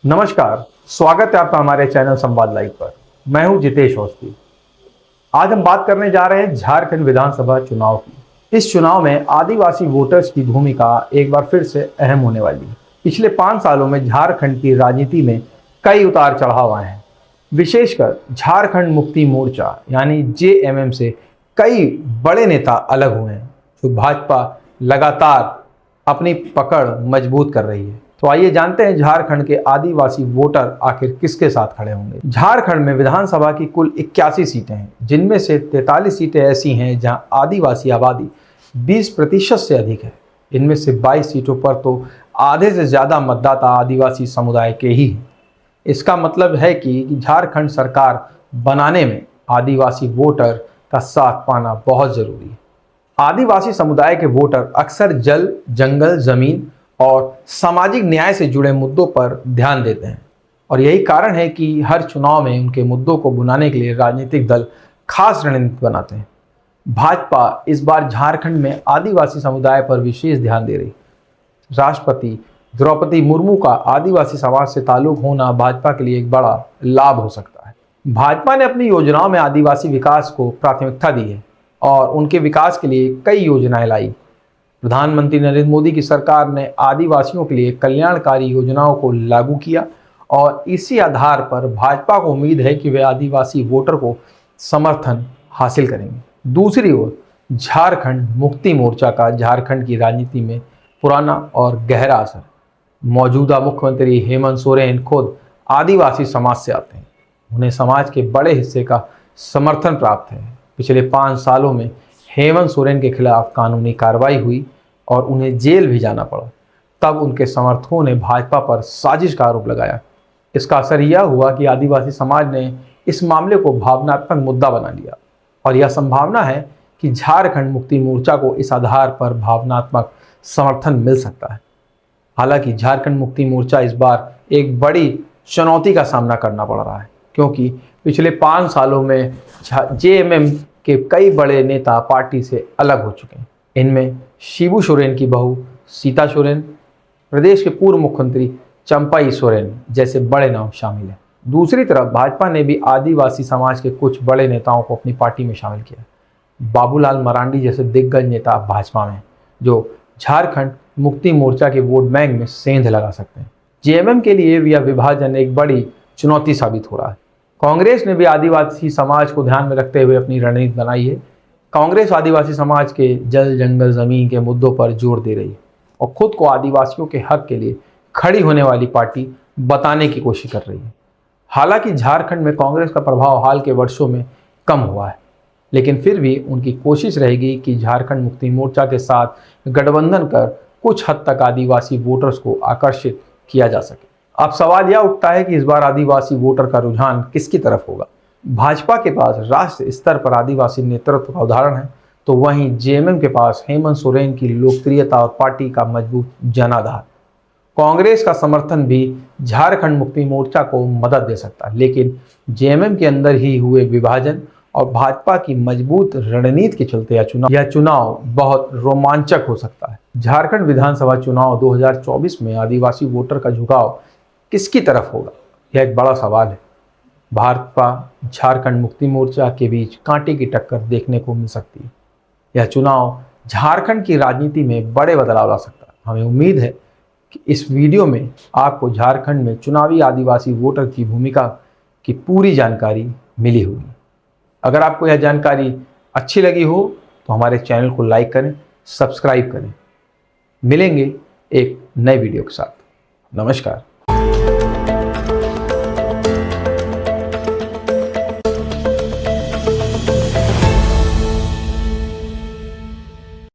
नमस्कार, स्वागत है आपका हमारे चैनल संवाद लाइव पर। मैं हूं जितेश अवस्थी। आज हम बात करने जा रहे हैं झारखंड विधानसभा चुनाव की। इस चुनाव में आदिवासी वोटर्स की भूमिका एक बार फिर से अहम होने वाली है। पिछले 5 सालों में झारखंड की राजनीति में कई उतार चढ़ाव आए हैं। विशेषकर झारखंड मुक्ति मोर्चा यानी जेएमएम से कई बड़े नेता अलग हुए हैं, जो भाजपा लगातार अपनी पकड़ मजबूत कर रही है। तो आइए जानते हैं झारखंड के आदिवासी वोटर आखिर किसके साथ खड़े होंगे। झारखंड में विधानसभा की कुल 81 सीटें हैं, जिनमें से 43 सीटें ऐसी हैं जहां आदिवासी आबादी 20% से अधिक है। इनमें से 22 सीटों पर तो आधे से ज़्यादा मतदाता आदिवासी समुदाय के ही हैं। इसका मतलब है कि झारखंड सरकार बनाने में आदिवासी वोटर का साथ पाना बहुत ज़रूरी है। आदिवासी समुदाय के वोटर अक्सर जल, जंगल, ज़मीन और सामाजिक न्याय से जुड़े मुद्दों पर ध्यान देते हैं, और यही कारण है कि हर चुनाव में उनके मुद्दों को भुनाने के लिए राजनीतिक दल खास रणनीति बनाते हैं। भाजपा इस बार झारखंड में आदिवासी समुदाय पर विशेष ध्यान दे रही। राष्ट्रपति द्रौपदी मुर्मू का आदिवासी समाज से ताल्लुक होना भाजपा के लिए एक बड़ा लाभ हो सकता है। भाजपा ने अपनी योजनाओं में आदिवासी विकास को प्राथमिकता दी है और उनके विकास के लिए कई योजनाएं लाई। प्रधानमंत्री नरेंद्र मोदी की सरकार ने आदिवासियों के लिए कल्याणकारी योजनाओं को लागू किया, और इसी आधार पर भाजपा को उम्मीद है कि वे आदिवासी वोटर को समर्थन हासिल करेंगे। दूसरी ओर झारखंड मुक्ति मोर्चा का झारखंड की राजनीति में पुराना और गहरा असर। मौजूदा मुख्यमंत्री हेमंत सोरेन खुद आदिवासी समाज से आते हैं। उन्हें समाज के बड़े हिस्से का समर्थन प्राप्त है। पिछले 5 सालों में हेमंत सोरेन के खिलाफ कानूनी कार्रवाई हुई और उन्हें जेल भी जाना पड़ा। तब उनके समर्थकों ने भाजपा पर साजिश का आरोप लगाया। इसका असर यह हुआ कि आदिवासी समाज ने इस मामले को भावनात्मक मुद्दा बना लिया, और यह संभावना है कि झारखंड मुक्ति मोर्चा को इस आधार पर भावनात्मक समर्थन मिल सकता है। हालांकि झारखंड मुक्ति मोर्चा इस बार एक बड़ी चुनौती का सामना करना पड़ रहा है, क्योंकि पिछले 5 सालों में जेएमएम के कई बड़े नेता पार्टी से अलग हो चुके हैं। इनमें शिबू सोरेन की बहू सीता सोरेन, प्रदेश के पूर्व मुख्यमंत्री चंपाई सोरेन जैसे बड़े नाम शामिल हैं। दूसरी तरफ भाजपा ने भी आदिवासी समाज के कुछ बड़े नेताओं को अपनी पार्टी में शामिल किया। बाबूलाल मरांडी जैसे दिग्गज नेता भाजपा में, जो झारखंड मुक्ति मोर्चा के वोट बैंक में सेंध लगा सकते हैं। जेएमएम के लिए यह विभाजन एक बड़ी चुनौती साबित हो रहा है। कांग्रेस ने भी आदिवासी समाज को ध्यान में रखते हुए अपनी रणनीति बनाई है। कांग्रेस आदिवासी समाज के जल, जंगल, जमीन के मुद्दों पर जोर दे रही है और खुद को आदिवासियों के हक के लिए खड़ी होने वाली पार्टी बताने की कोशिश कर रही है। हालांकि झारखंड में कांग्रेस का प्रभाव हाल के वर्षों में कम हुआ है, लेकिन फिर भी उनकी कोशिश रहेगी कि झारखंड मुक्ति मोर्चा के साथ गठबंधन कर कुछ हद तक आदिवासी वोटर्स को आकर्षित किया जा सके। अब सवाल यह उठता है कि इस बार आदिवासी वोटर का रुझान किसकी तरफ होगा। भाजपा के पास राष्ट्र स्तर पर आदिवासी नेतृत्व का उदाहरण है, तो वहीं जेएमएम के पास हेमंत सोरेन की लोकप्रियता और पार्टी का मजबूत जनाधार। कांग्रेस का समर्थन भी झारखंड मुक्ति मोर्चा को मदद दे सकता है, लेकिन जेएमएम के अंदर ही हुए विभाजन और भाजपा की मजबूत रणनीति के चलते यह चुनाव बहुत रोमांचक हो सकता है। झारखंड विधानसभा चुनाव 2024 में आदिवासी वोटर का झुकाव किसकी तरफ होगा, यह एक बड़ा सवाल है। भाजपा झारखंड मुक्ति मोर्चा के बीच कांटे की टक्कर देखने को मिल सकती है। यह चुनाव झारखंड की राजनीति में बड़े बदलाव ला सकता है। हमें उम्मीद है कि इस वीडियो में आपको झारखंड में चुनावी आदिवासी वोटर की भूमिका की पूरी जानकारी मिली होगी। अगर आपको यह जानकारी अच्छी लगी हो तो हमारे चैनल को लाइक करें, सब्सक्राइब करें। मिलेंगे एक नए वीडियो के साथ। नमस्कार।